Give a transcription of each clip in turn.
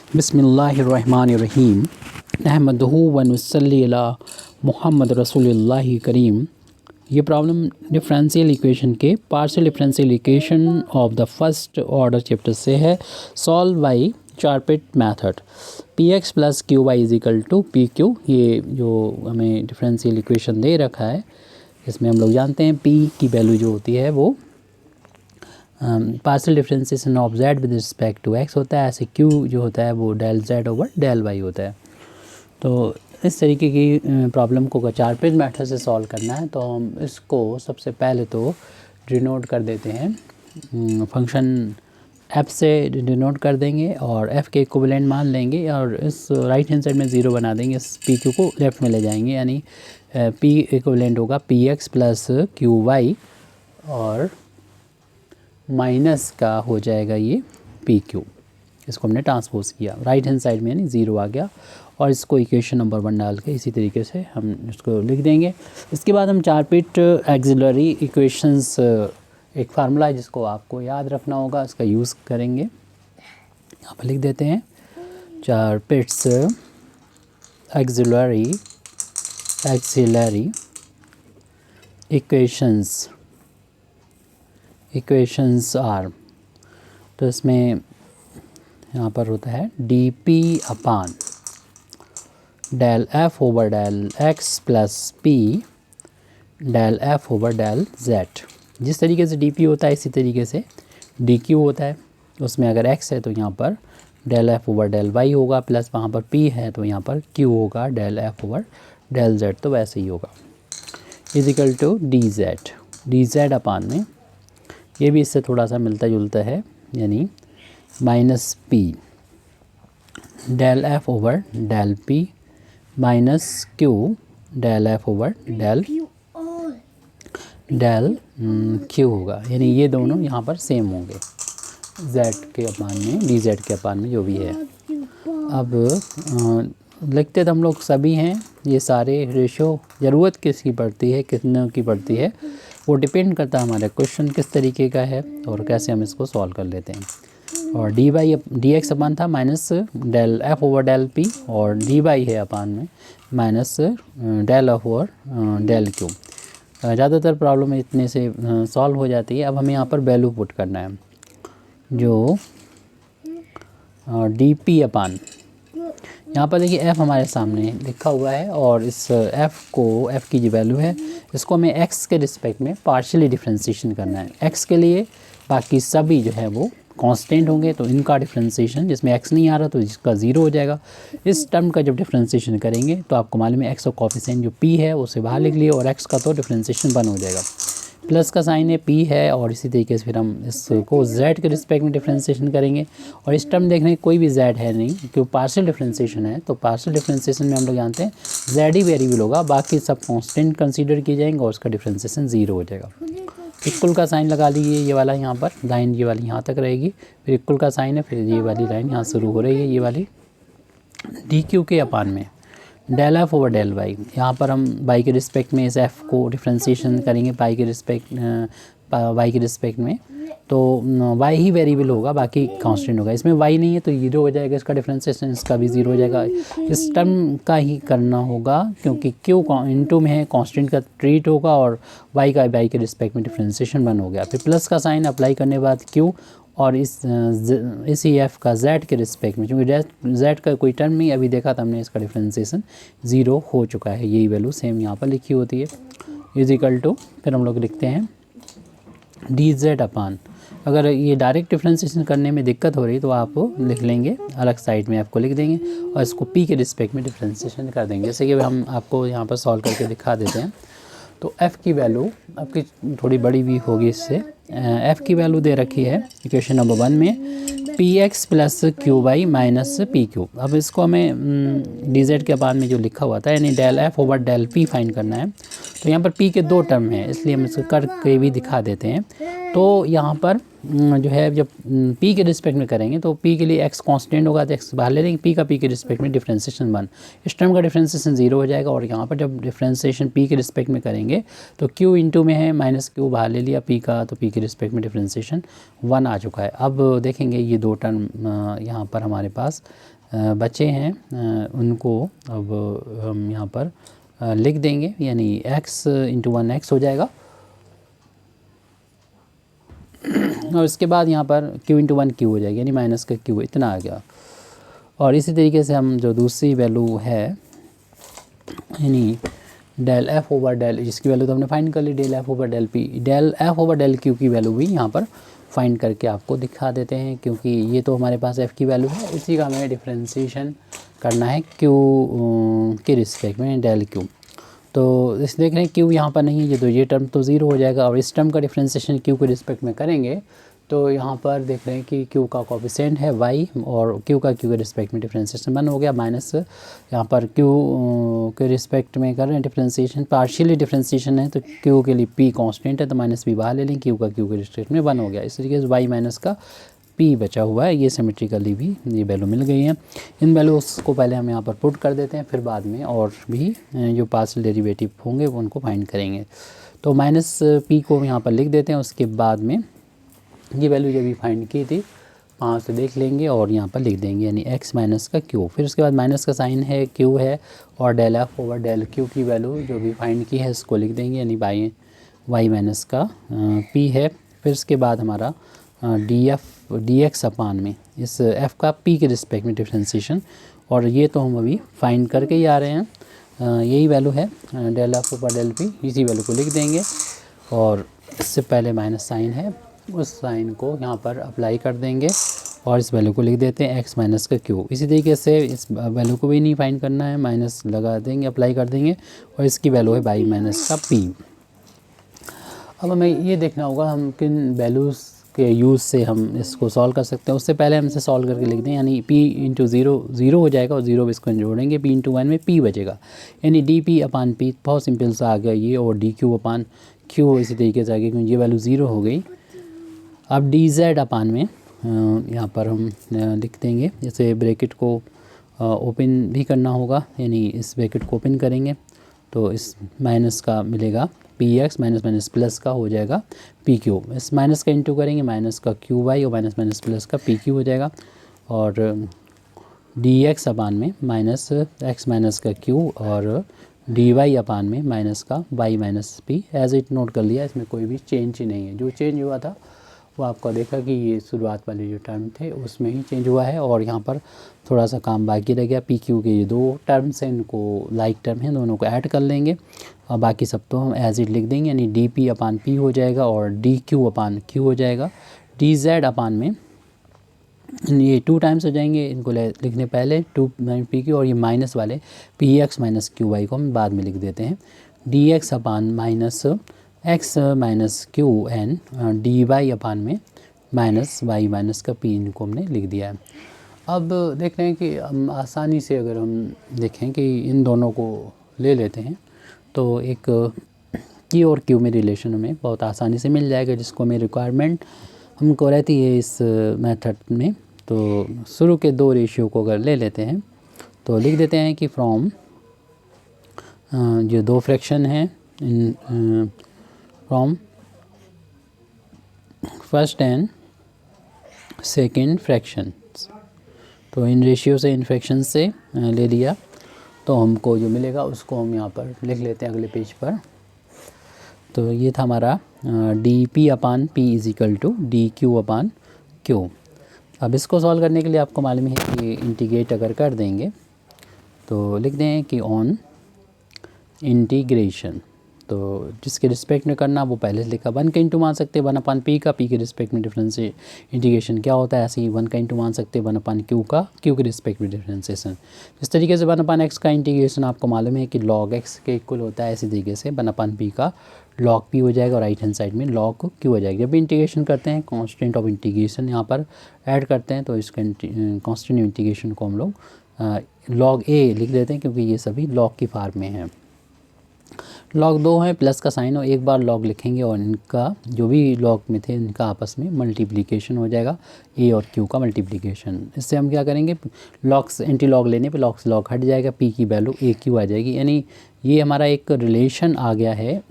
बिस्मिल्लाहिर्रहमानिर्रहीम अहमदहू व नुसल्ली अला मुहम्मद रसूलुल्लाहि करीम। ये प्रॉब्लम डिफरेंशियल इक्वेशन के partial differential equation of the first order chapter से है। Solve by Charpit method. P X plus Q Y is equal to P Q. ये जो हमें डिफरेंशियल इक्वेशन दे रखा है, इसमें हम लोग जानते हैं पी की वैल्यू जो होती है वो partial differentiation of Z with respect to X होता है। ऐसे क्यू जो होता है वो del Z over del Y होता है। तो इस तरीके की प्रॉब्लम को चारपेट मेथड से सॉल्व करना है, तो हम इसको सबसे पहले तो डिनोट कर देते हैं, फंक्शन एफ से डिनोट कर देंगे और एफ़ के इक्विवेलेंट मान लेंगे और इस राइट हैंड साइड में ज़ीरो बना देंगे। इस पी क्यू को लेफ़्ट में ले जाएंगे, यानी पी इक्विवेलेंट होगा P X plus Q Y और माइनस का हो जाएगा ये पी क्यू। इसको हमने ट्रांसपोज किया राइट हैंड साइड में, यानी ज़ीरो आ गया और इसको इक्वेशन नंबर 1 डाल के इसी तरीके से हम इसको लिख देंगे। इसके बाद हम चारपेट एक्सिलरी इक्वेशंस, एक फार्मूला है जिसको आपको याद रखना होगा, इसका यूज़ करेंगे। यहाँ पर लिख देते हैं चारपेट्स एक्सिलरी इक्वेशंस आर, तो इसमें यहाँ पर होता है D P upon del F over del X plus P del F over del Z. जिस तरीके से डी पी होता है इसी तरीके से डी क्यू होता है। उसमें अगर एक्स है तो यहाँ पर del F over del Y होगा, प्लस वहाँ पर पी है तो यहाँ पर क्यू होगा del F over del Z, तो वैसे ही होगा। Equal to D Z upon में ये भी इससे थोड़ा सा मिलता जुलता है, यानी minus P del F over del P minus Q del F over del Q होगा, यानी ये दोनों यहाँ पर सेम होंगे जेड के अपान में, डी जेड के अपान में जो भी है। अब लिखते तो हम लोग सभी हैं, ये सारे रेशो ज़रूरत किसकी पड़ती है, कितने की पड़ती है, वो डिपेंड करता है हमारा क्वेश्चन किस तरीके का है और कैसे हम इसको सॉल्व कर लेते हैं। और डी एक्स अपान था minus del F over del P और डी वाई है अपान में minus del F over del Q. ज़्यादातर प्रॉब्लम इतने से सॉल्व हो जाती है। अब हमें यहाँ पर वैल्यू पुट करना है, जो डी पी अपान, यहाँ पर देखिए एफ़ हमारे सामने लिखा हुआ है और इस एफ़ की जो वैल्यू है इसको हमें एक्स के रिस्पेक्ट में पार्शियली डिफ्रेंशिएशन करना है। एक्स के लिए बाकी सभी जो है वो कांस्टेंट होंगे, तो इनका डिफ्रेंशिएशन जिसमें एक्स नहीं आ रहा तो इसका ज़ीरो हो जाएगा। इस टर्म का जब डिफ्रेंशिएशन करेंगे तो आपको मालूम है एक्स का कोफिशिएंट जो पी है उसे बाहर लिख लिए और एक्स का तो डिफ्रेंशिएशन 1 हो जाएगा। प्लस का साइन है पी है और इसी तरीके से फिर हम इसको जेड के रिस्पेक्ट में डिफ्रेंशिएशन करेंगे। और इस टर्म देखने कोई भी जेड है नहीं, क्योंकि पार्शियल डिफ्रेंशिएशन है, तो पार्शियल डिफ्रेंशिएशन में हम लोग जानते हैं जेड ही वेरिएबल होगा, बाकी सब कांस्टेंट कंसीडर किए जाएंगे और उसका डिफ्रेंशिएशन 0 हो जाएगा। इक्वल का साइन लगा लीजिए, ये वाला यहाँ पर लाइन ये वाली यहाँ तक रहेगी, फिर इक्वल का साइन है, फिर ये वाली लाइन यहाँ शुरू हो रही है, ये वाली डी क्यू के अपान में del F over del Y. यहाँ पर हम वाई के रिस्पेक्ट में इस एफ़ को डिफ्रेंशिएशन करेंगे वाई के रिस्पेक्ट में, तो वाई ही वेरिएबल होगा, बाकी कांस्टेंट होगा। इसमें वाई नहीं है तो 0 हो जाएगा, इसका डिफ्रेंशिएशन इसका भी 0 हो जाएगा। इस टर्म का ही करना होगा क्योंकि क्यू इनटू में है, कांस्टेंट का ट्रीट होगा और वाई के रिस्पेक्ट में डिफ्रेंशिएशन 1 हो गया। फिर प्लस का साइन अप्लाई करने के बाद क्यू और इसी एफ़ का जेड के रिस्पेक्ट में, क्योंकि जेड का कोई टर्म नहीं अभी देखा था हमने, इसका डिफ्रेंशिएशन 0 हो चुका है। यही वैल्यू सेम यहाँ पर लिखी होती है। इजिकल टू फिर हम लोग लिखते हैं डी जेड अपान, अगर ये डायरेक्ट डिफ्रेंशिएशन करने में दिक्कत हो रही तो आप लिख लेंगे अलग साइड में, आपको लिख देंगे और इसको पी के रिस्पेक्ट में डिफ्रेंशिएशन कर देंगे। जैसे कि हम आपको यहाँ पर सॉल्व करके दिखा देते हैं। तो एफ़ की वैल्यू आपकी थोड़ी बड़ी भी होगी इससे। एफ़ की वैल्यू दे रखी है इक्वेशन नंबर 1 में P X plus Q Y minus P Q. अब इसको हमें डी जेड के अपान में जो लिखा हुआ था, यानी del F over del P find करना है। तो यहाँ पर पी के 2 टर्म हैं, इसलिए हम इसको करके भी दिखा देते हैं। तो यहाँ पर जो है जब p के रिस्पेक्ट में करेंगे तो p के लिए x कांस्टेंट होगा तो x बाहर ले लेंगे, p का p के रिस्पेक्ट में डिफ्रेंसिएशन 1, इस टर्म का डिफ्रेंसिएशन 0 हो जाएगा। और यहाँ पर जब डिफ्रेंसिएशन p के रिस्पेक्ट में करेंगे तो q इंटू में है माइनस q बाहर ले लिया p का, तो p के रिस्पेक्ट में डिफ्रेंसिएशन 1 आ चुका है। अब देखेंगे ये दो टर्म यहाँ पर हमारे पास बचे हैं, उनको अब हम यहाँ पर लिख देंगे, यानी x इंटू 1x हो जाएगा और इसके बाद यहाँ पर q इंटू 1 q हो जाएगी, यानी माइनस का q इतना आ गया। और इसी तरीके से हम जो दूसरी वैल्यू है यानी डेल f ओवर डेल, जिसकी वैल्यू तो हमने फाइंड कर ली, del f over del p, del f over del q की वैल्यू भी यहाँ पर फाइंड करके आपको दिखा देते हैं, क्योंकि ये तो हमारे पास f की वैल्यू है, इसी का हमें डिफ्रेंशिएशन करना है q के रिस्पेक्ट में डेल q। तो इस देख रहे हैं q यहाँ पर नहीं है, तो ये टर्म तो 0 हो जाएगा। और इस टर्म का डिफ्रेंशिएशन q के रिस्पेक्ट में करेंगे तो यहाँ पर देख रहे हैं कि q का कोफिशिएंट है y और q का q के रिस्पेक्ट में डिफ्रेंशिएशन 1 हो गया, माइनस यहाँ पर q के रिस्पेक्ट में कर रहे हैं डिफ्रेंशिएशन, पार्शियली डिफ्रेंशिएशन है तो q के लिए p कांस्टेंट है तो माइनस p बाहर ले लें, q का q के रिस्पेक्ट में 1 हो गया। इस तरीके से y माइनस का p बचा हुआ है, ये सिमेट्रिकली भी ये वैल्यू मिल गई है। इन वैल्यूज़ को पहले हम यहाँ पर पुट कर देते हैं, फिर बाद में और भी जो पार्शियल डेरिवेटिव होंगे वो उनको फाइंड करेंगे। तो माइनस p को यहाँ पर लिख देते हैं, उसके बाद में ये वैल्यू जब भी फाइंड की थी 5 से देख लेंगे और यहाँ पर लिख देंगे, यानी x माइनस का q, फिर उसके बाद माइनस का साइन है q है और del f over del q की वैल्यू जो भी फाइंड की है इसको लिख देंगे, यानी y माइनस का p है। फिर उसके बाद हमारा dx अपान में इस f का p के रिस्पेक्ट में डिफ्रेंशिएशन, और ये तो हम अभी फाइंड करके ही आ रहे हैं, यही वैल्यू है del f over del p, इसी वैल्यू को लिख देंगे। और इससे पहले माइनस साइन है, उस साइन को यहाँ पर अप्लाई कर देंगे और इस वैल्यू को लिख देते हैं x माइनस का q। इसी तरीके से इस वैल्यू को भी नहीं फाइंड करना है, माइनस लगा देंगे, अप्लाई कर देंगे और इसकी वैल्यू है y माइनस का p। अब हमें ये देखना होगा हम किन वैल्यूज़ के यूज़ से हम इसको सॉल्व कर सकते हैं। उससे पहले हम इसे सॉल्व करके लिख दें, यानी p इंटू 0 हो जाएगा और 0 इसको जोड़ेंगे, p इंटू 1 में p बचेगा, यानी डी अपान p, बहुत सिंपल सा आ गया ये, और डी क्यू अपान q इसी तरीके से आ गया क्योंकि ये वैल्यू 0 हो गई। अब डी जेड अपान में यहाँ पर हम लिख देंगे, जैसे ब्रैकेट को ओपन भी करना होगा, यानी इस ब्रैकेट को ओपन करेंगे तो इस माइनस का मिलेगा P X, minus minus plus का हो जाएगा पी क्यू, इस माइनस का इंटू करेंगे माइनस का क्यू वाई और माइनस माइनस प्लस का पी क्यू हो जाएगा। और डी एक्स अपान में माइनस एक्स माइनस का क्यू और डी वाई अपान में माइनस का Y minus P, as it note कर लिया, इसमें कोई भी चेंज ही नहीं है। जो चेंज हुआ था वो आपको देखा कि ये शुरुआत वाले जो टर्म थे उसमें ही चेंज हुआ है, और यहाँ पर थोड़ा सा काम बाकी रह गया। पी क्यू के ये दो टर्म्स हैं, इनको लाइक टर्म हैं, दोनों को ऐड कर लेंगे और बाकी सब तो हम एज इट लिख देंगे, यानी डी पी अपान पी हो जाएगा और डी क्यू अपान क्यू हो जाएगा। डी जेड अपान में ये 2 टाइम्स हो जाएंगे, इनको लिखने पहले 2 पी क्यू, और ये माइनस वाले P X minus Q Y को हम बाद में लिख देते हैं। D X upon minus X minus Q and D Y upon में माइनस वाई माइनस का पी, इनको हमने लिख दिया है। अब देख रहे हैं कि हम आसानी से अगर हम देखें कि इन दोनों को ले लेते हैं तो एक की और क्यू में रिलेशन हमें बहुत आसानी से मिल जाएगा, जिसको हमें रिक्वायरमेंट हमको रहती है इस मेथड में। तो शुरू के 2 रेशियो को अगर ले लेते हैं तो लिख देते हैं कि फ्रॉम जो 2 फ्रैक्शन हैं in from first and second fraction, तो इन रेशियो से इन फ्रैक्शन से ले लिया, तो हमको जो मिलेगा उसको हम यहाँ पर लिख लेते हैं अगले पेज पर। तो ये था हमारा D P upon P is equal to D Q upon Q. अब इसको सॉल्व करने के लिए आपको मालूम है कि इंटीग्रेट अगर कर देंगे तो लिख दें कि ऑन इंटीग्रेशन, तो जिसके रिस्पेक्ट में करना वो पहले से लिखा, 1 का इंटू मान सकते हैं 1 अपान पी का, पी के रिस्पेक्ट में डिफरेंस इंटीग्रेशन क्या होता है, ऐसे ही 1 का इंटू मान सकते हैं 1 अपान क्यू का, क्यू के रिस्पेक्ट में डिफ्रेंसिएशन। जिस तरीके से 1 अपान एक्स का इंटीग्रेशन आपको मालूम है कि लॉग एक्स के इक्वल होता है, इसी तरीके से 1 अपान पी का लॉग पी हो जाएगा और राइट हैंड साइड में लॉग क्यू हो जाएगा। जब भी इंटीग्रेशन करते हैं कांस्टेंट ऑफ इंटीग्रेशन यहाँ पर ऐड करते हैं, तो इसका कांस्टेंट इंटीग्रेशन को हम लोग लॉग ए लिख देते हैं, क्योंकि ये सभी लॉग की फॉर्म में हैं। लॉग 2 है, प्लस का साइन और एक बार लॉग लिखेंगे और इनका जो भी लॉग में थे इनका आपस में मल्टीप्लिकेशन हो जाएगा, ए और क्यू का मल्टीप्लिकेशन। इससे हम क्या करेंगे, लॉग्स एंटी लॉग लेने पे लॉग्स लॉग हट जाएगा, पी की वैल्यू ए क्यू आ जाएगी। यानी ये हमारा एक रिलेशन आ गया है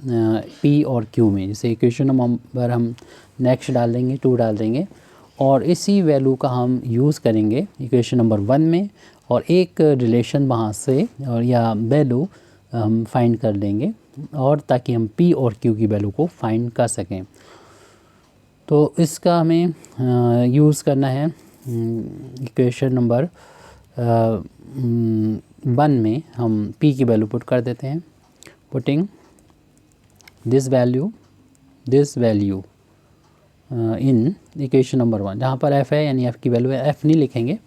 पी और क्यू में। जैसे इक्वेशन नंबर हम नेक्स्ट डाल देंगे 2 डाल देंगे और इसी वैल्यू का हम यूज़ करेंगे इक्वेशन नंबर 1 में और एक रिलेशन वहाँ से और या वैल्यू हम फाइंड कर लेंगे और ताकि हम P और Q की वैल्यू को फाइंड कर सकें। तो इसका हमें यूज़ करना है इक्वेशन नंबर 1 में हम P की वैल्यू पुट कर देते हैं, putting this value in equation number 1, जहाँ पर f है यानी f की वैल्यू है, f नहीं लिखेंगे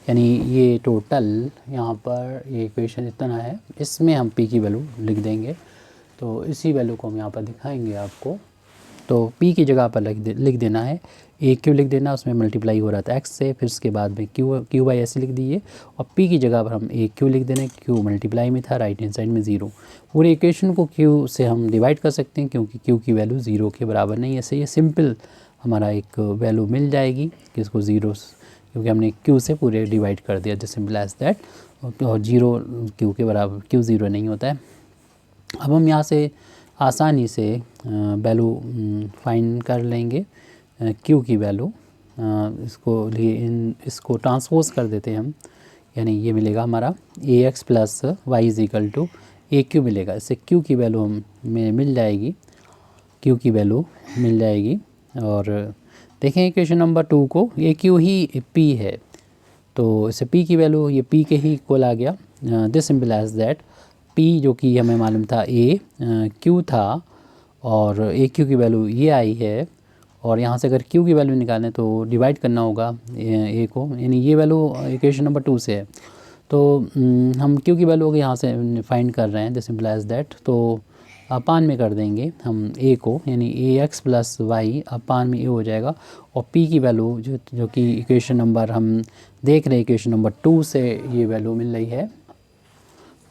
यानी ये टोटल यहाँ पर ये इक्वेशन इतना है, इसमें हम p की वैल्यू लिख देंगे। तो इसी वैल्यू को हम यहाँ पर दिखाएंगे आपको। तो p की जगह पर लिख देना है ए क्यू लिख देना, उसमें मल्टीप्लाई हो रहा था x से, फिर उसके बाद में क्यू बाई ऐसे लिख दीजिए और p की जगह पर हम ए क्यू लिख देना, q मल्टीप्लाई में था, राइट हैंड साइड में 0। पूरे इक्वेशन को q से हम डिवाइड कर सकते हैं क्योंकि q की वैल्यू 0 के बराबर नहीं है। ऐसे ये सिंपल हमारा एक वैल्यू मिल जाएगी कि इसको 0 क्योंकि हमने q से पूरे डिवाइड कर दिया, जैसे सिंपल एज दैट। और 0 q के बराबर, q 0 नहीं होता है। अब हम यहाँ से आसानी से वैल्यू फाइंड कर लेंगे q की वैल्यू। इसको ट्रांसपोज कर देते हैं हम, यानी ये मिलेगा हमारा ax plus Y is equal to A Q मिलेगा। इससे q की वैल्यू हमें मिल जाएगी, q की वैल्यू मिल जाएगी। और देखें इक्वेशन नंबर 2 को, ए क्यू ही p है तो इसे p की वैल्यू ये p के ही इक्वल आ गया। This simple as that p जो कि हमें मालूम था a q था और ए क्यू की वैल्यू ये आई है और यहाँ से अगर q की वैल्यू निकालें तो डिवाइड करना होगा a को, यानी ये वैल्यू इक्वेशन नंबर 2 से है। तो हम q की वैल्यू यहाँ से फाइंड कर रहे हैं, दिस सिंपल एज दैट। तो अपान में कर देंगे हम a को, यानी ax प्लस वाई अपान में a हो जाएगा और p की वैल्यू जो कि इक्वेशन नंबर हम देख रहे हैं इक्वेशन नंबर 2 से ये वैल्यू मिल रही है।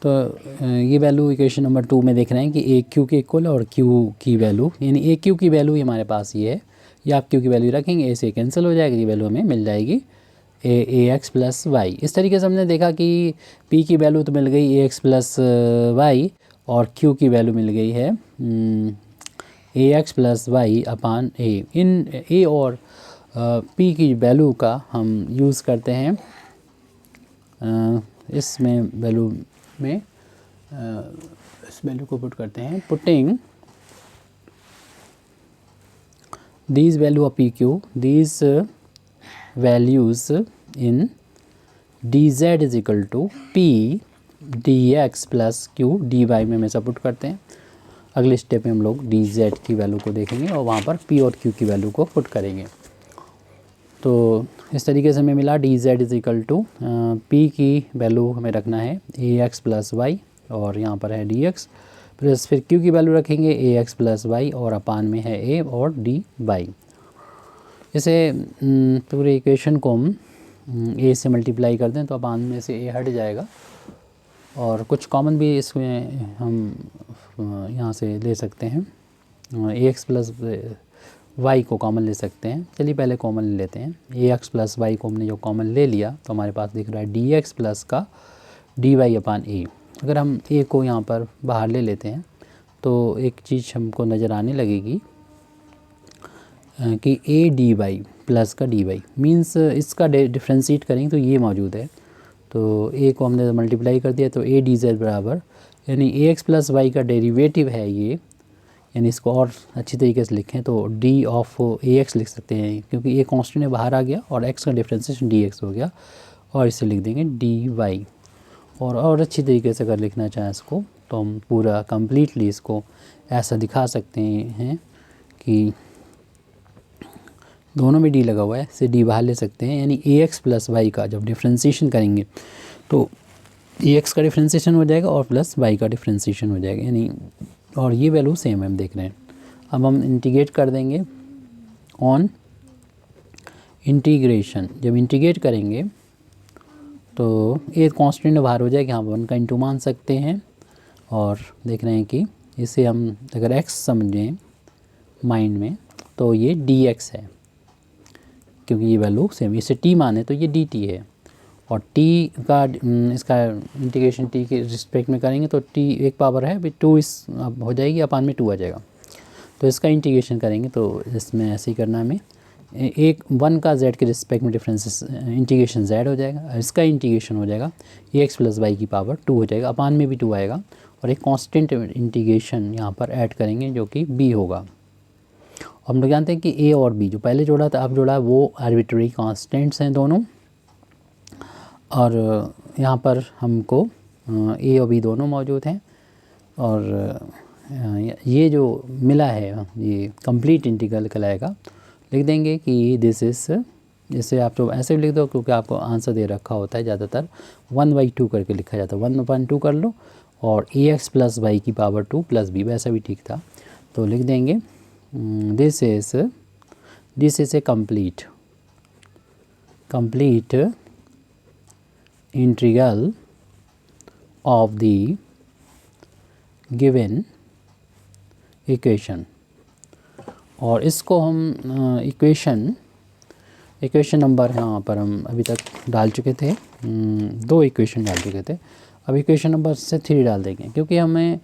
तो ये वैल्यू इक्वेशन नंबर 2 में देख रहे हैं कि ए क्यू के इक्वल और q की वैल्यू, यानी ए क्यू की वैल्यू हमारे पास ये है, या आप q की वैल्यू रखेंगे ए से कैंसिल हो जाएगी, ये वैल्यू हमें मिल जाएगी ए एक्स प्लस वाई। इस तरीके से हमने देखा कि p की वैल्यू तो मिल गई ए एक्स प्लस वाई और q की वैल्यू मिल गई है A X plus Y upon A. इन a और p की वैल्यू का हम यूज़ करते हैं इसमें वैल्यू में इस वैल्यू को पुट करते हैं, putting these value of pq, these values in dz is equal to p dx plus q dy में हमेशा पुट करते हैं। अगले स्टेप में हम लोग dz की वैल्यू को देखेंगे और वहाँ पर p और q की वैल्यू को पुट करेंगे। तो इस तरीके से हमें मिला dz is equal to p की वैल्यू हमें रखना है ax प्लस वाई और यहाँ पर है dx, प्लस फिर q की वैल्यू रखेंगे ax प्लस वाई और अपान में है a और dy। जैसे पूरे इक्वेशन को हम a से मल्टीप्लाई कर दें तो अपान में से a हट जाएगा और कुछ कॉमन भी इसमें हम यहाँ से ले सकते हैं, ax प्लस वाई को कॉमन ले सकते हैं। चलिए पहले कॉमन ले लेते हैं, ax प्लस वाई को हमने जो कॉमन ले लिया तो हमारे पास दिख रहा है dx प्लस का dy अपान a। अगर हम a को यहाँ पर बाहर ले लेते हैं तो एक चीज़ हमको नज़र आने लगेगी कि a dy प्लस का dy मीन्स इसका डिफ्रेंशिएट करेंगे तो ये मौजूद है। तो a को हमने मल्टीप्लाई कर दिया तो a dz बराबर, यानी ax प्लस वाई का डेरिवेटिव है ये, यानी इसको और अच्छी तरीके से लिखें तो d ऑफ ax लिख सकते हैं क्योंकि ये कांस्टेंट बाहर आ गया और x का डिफ्रेंशिएशन dx हो गया और इसे लिख देंगे dy। और अच्छी तरीके से अगर लिखना चाहें इसको तो हम पूरा कम्प्लीटली इसको ऐसा दिखा सकते हैं कि दोनों में d लगा हुआ है, इसे d बाहर ले सकते हैं, यानी ax प्लस वाई का जब डिफ्रेंशिएशन करेंगे तो ax का डिफ्रेंशिएशन हो जाएगा और प्लस y का डिफ्रेंशिएशन हो जाएगा, यानी और ये वैल्यू सेम हम देख रहे हैं। अब हम इंटीग्रेट कर देंगे ऑन इंटीग्रेशन, जब इंटीग्रेट करेंगे तो एक कांस्टेंट बाहर हो जाएगा, यहाँ पर 1 का इंटू मान सकते हैं और देख रहे हैं कि इसे हम अगर x समझें माइंड में तो ये dx है, क्योंकि ये वैल्यू सेम, इसे t माने तो ये dt है। और t का इसका इंटीग्रेशन t के रिस्पेक्ट में करेंगे तो t एक पावर है, फिर 2 इस अब हो जाएगी, अपान में 2 आ जाएगा। तो इसका इंटीग्रेशन करेंगे तो इसमें ऐसे ही करना है हमें, एक 1 का z के रिस्पेक्ट में डिफरेंस इंटीग्रेशन z हो जाएगा, इसका इंटीग्रेशन हो जाएगा ax प्लस वाई की पावर 2 हो जाएगा, अपान में भी 2 आएगा, और एक कांस्टेंट इंटीग्रेशन यहाँ पर ऐड करेंगे जो कि b होगा। हम लोग जानते हैं कि a और b जो पहले जोड़ा था अब जोड़ा वो आर्बिट्रेरी कांस्टेंट्स हैं दोनों, और यहाँ पर हमको a और b दोनों मौजूद हैं, और ये जो मिला है ये कंप्लीट इंटीग्रल कहलाएगा। लिख देंगे कि दिस इज़, इसे आप तो ऐसे भी लिख दो क्योंकि आपको आंसर दे रखा होता है, ज़्यादातर 1/2 करके लिखा जाता है, 1/2 कर लो और ax प्लस वाई की पावर 2 प्लस b, वैसा भी ठीक था। तो लिख देंगे this is a complete integral of the given equation. और इसको हम इक्वेशन नंबर यहाँ पर हम अभी तक डाल चुके थे, 2 इक्वेशन डाल चुके थे, अब इक्वेशन नंबर से 3 डाल देंगे क्योंकि हमें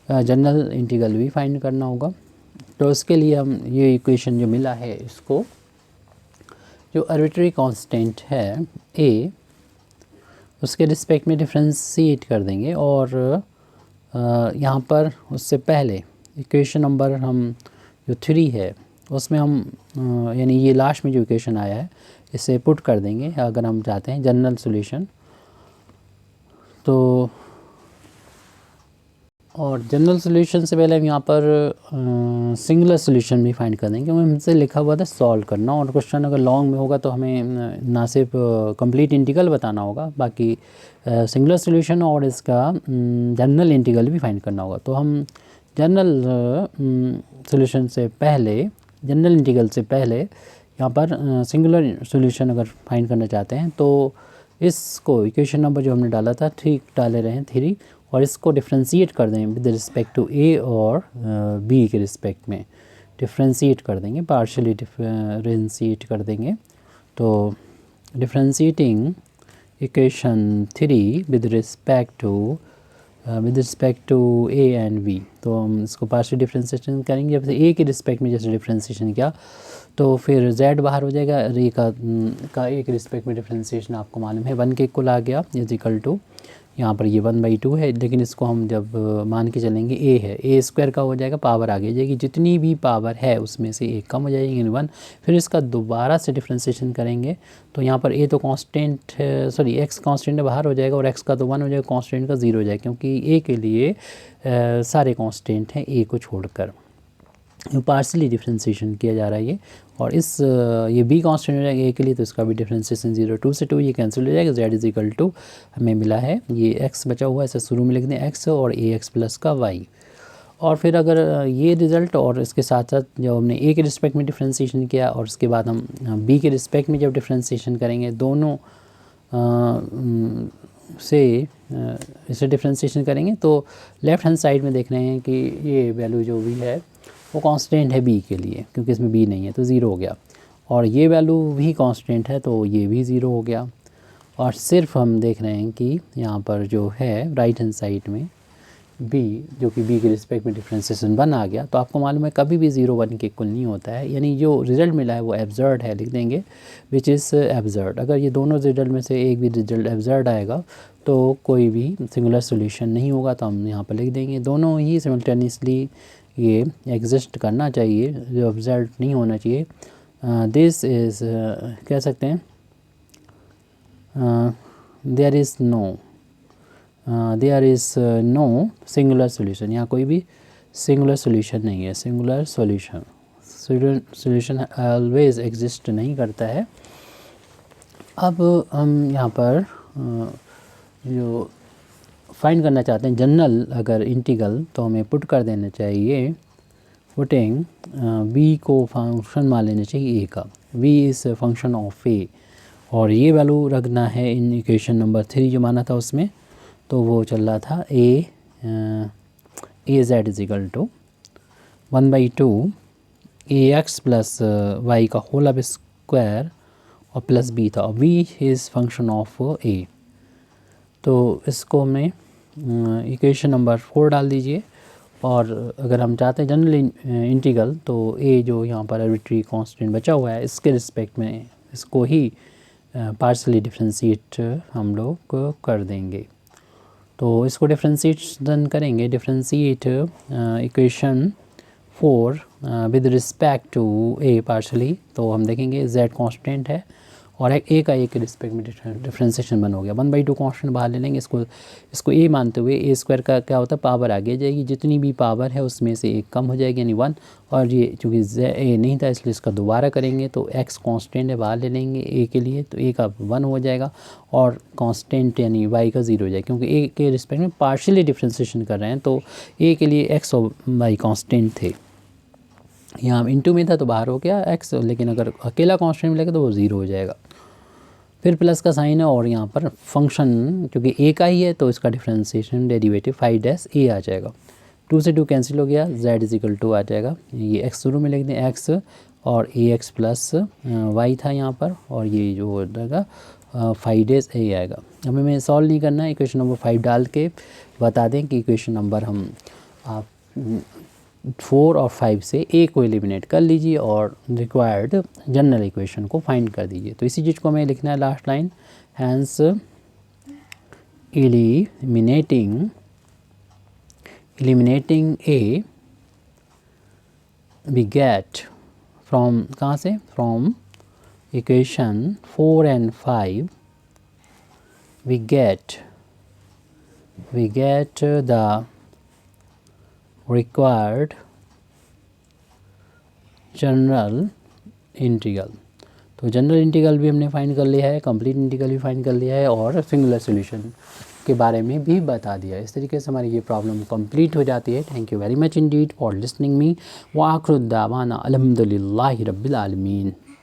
जनरल इंटीग्रल भी फाइंड करना होगा। तो इसके लिए हम ये इक्वेशन जो मिला है इसको, जो आर्बिट्रेरी कांस्टेंट है a, उसके रिस्पेक्ट में डिफ्रेंशिएट कर देंगे, और यहाँ पर उससे पहले इक्वेशन नंबर हम जो 3 है उसमें हम यानी ये लास्ट में जो इक्वेशन आया है इसे पुट कर देंगे अगर हम चाहते हैं जनरल सॉल्यूशन। तो और जनरल सॉल्यूशन से पहले हम यहाँ पर सिंगुलर सॉल्यूशन भी फाइंड कर देंगे, क्योंकि हमसे लिखा हुआ था सॉल्व करना, और क्वेश्चन अगर लॉन्ग में होगा तो हमें ना सिर्फ कंप्लीट इंटीग्रल बताना होगा, बाकी सिंगुलर सॉल्यूशन और इसका जनरल इंटीग्रल भी फाइंड करना होगा। तो हम जनरल सॉल्यूशन से पहले, जनरल इंटीग्रल से पहले यहाँ पर सिंगुलर सॉल्यूशन अगर फाइंड करना चाहते हैं तो इसको इक्वेशन नंबर जो हमने डाला था 3 डाले रहे हैं 3, और इसको डिफ्रेंशिएट कर देंगे विद रिस्पेक्ट टू a और b के रिस्पेक्ट में डिफ्रेंशिएट कर देंगे, पार्शियली डिफ्रेंशिएट कर देंगे। तो differentiating equation 3 with respect to a and b, तो हम इसको पार्शियल डिफ्रेंशिएशन करेंगे। जब a के रिस्पेक्ट में जैसे डिफ्रेंशिएशन किया तो फिर z बाहर हो जाएगा, a का a के रिस्पेक्ट में डिफ्रेंशिएशन आपको मालूम है 1 के इक्वल आ गया, इज इक्वल टू यहाँ पर ये 1/2 है, लेकिन इसको हम जब मान के चलेंगे a है, a स्क्वायर का हो जाएगा, पावर आगे जाएगी, जितनी भी पावर है उसमें से एक कम हो जाएगी यानी 1। फिर इसका दोबारा से डिफ्रेंशिएशन करेंगे तो यहाँ पर a तो कांस्टेंट सॉरी x कांस्टेंट बाहर हो जाएगा, और x का तो 1 हो जाएगा, कांस्टेंट का 0 हो जाएगा, क्योंकि a के लिए सारे कांस्टेंट हैं a को छोड़कर, पार्शियली डिफ्रेंशिएशन किया जा रहा है ये। और इस ये b कांस्टेंट हो जाएगा a के लिए, तो इसका भी डिफ्रेंशिएशन 0, 2 से 2 ये कैंसिल हो जाएगा, z इज इक्वल टू हमें मिला है ये x बचा हुआ है, इसे शुरू में लिख दें x और ax प्लस का y। और फिर अगर ये रिज़ल्ट और इसके साथ साथ जब हमने a के रिस्पेक्ट में डिफ्रेंशिएशन किया और उसके बाद हम b के रिस्पेक्ट में जब डिफ्रेंशिएशन करेंगे, दोनों से इसे डिफ्रेंशिएशन करेंगे तो लेफ़्ट हैंड साइड में देख रहे हैं कि ये वैल्यू जो भी है वो कांस्टेंट है b के लिए, क्योंकि इसमें b नहीं है तो 0 हो गया, और ये वैल्यू भी कांस्टेंट है तो ये भी 0 हो गया। और सिर्फ हम देख रहे हैं कि यहाँ पर जो है राइट हैंड साइड में b, जो कि b के रिस्पेक्ट में डिफ्रेंशिएशन 1 आ गया, तो आपको मालूम है कभी भी 0 1 के इक्वल नहीं होता है, यानी जो रिज़ल्ट मिला है वो एब्सर्ड है, लिख देंगे विच इज़ एब्सर्ड। अगर ये दोनों रिज़ल्ट में से एक भी रिज़ल्ट एब्सर्ड आएगा तो कोई भी सिंगुलर सॉल्यूशन नहीं होगा, तो हम यहाँ पर लिख देंगे दोनों ही सिमल्टेनियसली ये एग्जिस्ट करना चाहिए, जो एब्सर्ड नहीं होना चाहिए। दिस इज़ कह सकते हैं there is no singular solution, यहाँ कोई भी सिंगुलर सॉल्यूशन नहीं है, सिंगुलर सॉल्यूशन ऑलवेज एग्जिस्ट नहीं करता है। अब हम यहाँ पर जो फाइंड करना चाहते हैं जनरल अगर इंटीग्रल, तो हमें पुट कर देना चाहिए, पुटिंग b को फंक्शन मान लेना चाहिए a का, v is function of a, और ये वैल्यू रखना है इन इक्वेशन नंबर 3 जो माना था उसमें, तो वो चल रहा था A Z is equal to 1/2 A X plus Y का होल अब स्क्वायर और प्लस बी था, और B is function of A. तो इसको हमने इक्वेशन नंबर 4 डाल दीजिए, और अगर हम चाहते हैं जनरल इंटीग्रल तो ए जो यहाँ पर आर्बिट्री कांस्टेंट बचा हुआ है इसके रिस्पेक्ट में इसको ही पार्शली डिफ्रेंशिएट हम लोग कर देंगे। तो इसको डिफ्रेंशिएट देन करेंगे, differentiate equation 4 with respect to a partially, तो हम देखेंगे z कांस्टेंट है और ए का ए के रिस्पेक्ट में डिफ्रेंशिएशन बन हो गया। 1/2 कांस्टेंट बाहर ले लेंगे, इसको ए मानते हुए ए स्क्वायर का क्या होता है पावर आगे जाएगी, जितनी भी पावर है उसमें से एक कम हो जाएगी यानी 1, और ये चूँकि ए नहीं था इसलिए इसका दोबारा करेंगे तो x कांस्टेंट है बाहर ले लेंगे ए के लिए, तो ए का 1 हो जाएगा और कांस्टेंट यानी y का 0 हो जाएगा, क्योंकि ए के रिस्पेक्ट में पार्शियली डिफ्रेंशिएशन कर रहे हैं तो ए के लिए x और y कांस्टेंट थे। यहाँ इनटू में था तो बाहर हो गया x, लेकिन अगर अकेला कांस्टेंट मिलेगा तो वो 0 हो जाएगा। फिर प्लस का साइन है और यहाँ पर फंक्शन क्योंकि ए का ही है तो इसका डिफ्रेंशिएशन डेरिवेटिव 5-a आ जाएगा। 2 से 2 कैंसिल हो गया, z इज इक्वल टू आ जाएगा, ये x शुरू में लिख दें x और ax प्लस y था यहाँ पर, और ये जो हो जाएगा 5a आएगा। हमें हमें सॉल्व नहीं करना है, इक्वेशन नंबर 5 डाल के बता दें कि इक्वेशन नंबर हम आप 4 और 5 से a को एलिमिनेट कर लीजिए और रिक्वायर्ड जनरल इक्वेशन को फाइंड कर दीजिए। तो इसी चीज़ को हमें लिखना है last line, hence eliminating a we get from कहाँ से, from equation 4 and 5 we get the required general integral. तो जनरल इंटीग्रल भी हमने फाइंड कर लिया है, कंप्लीट इंटीग्रल भी फाइंड कर लिया है और सिंगुलर सॉल्यूशन के बारे में भी बता दिया। इस तरीके से हमारी ये प्रॉब्लम कंप्लीट हो जाती है। Thank you very much Indeed for listening me व आखिर दावाना अल्हम्दुलिल्लाहि रब्बिल आलमीन।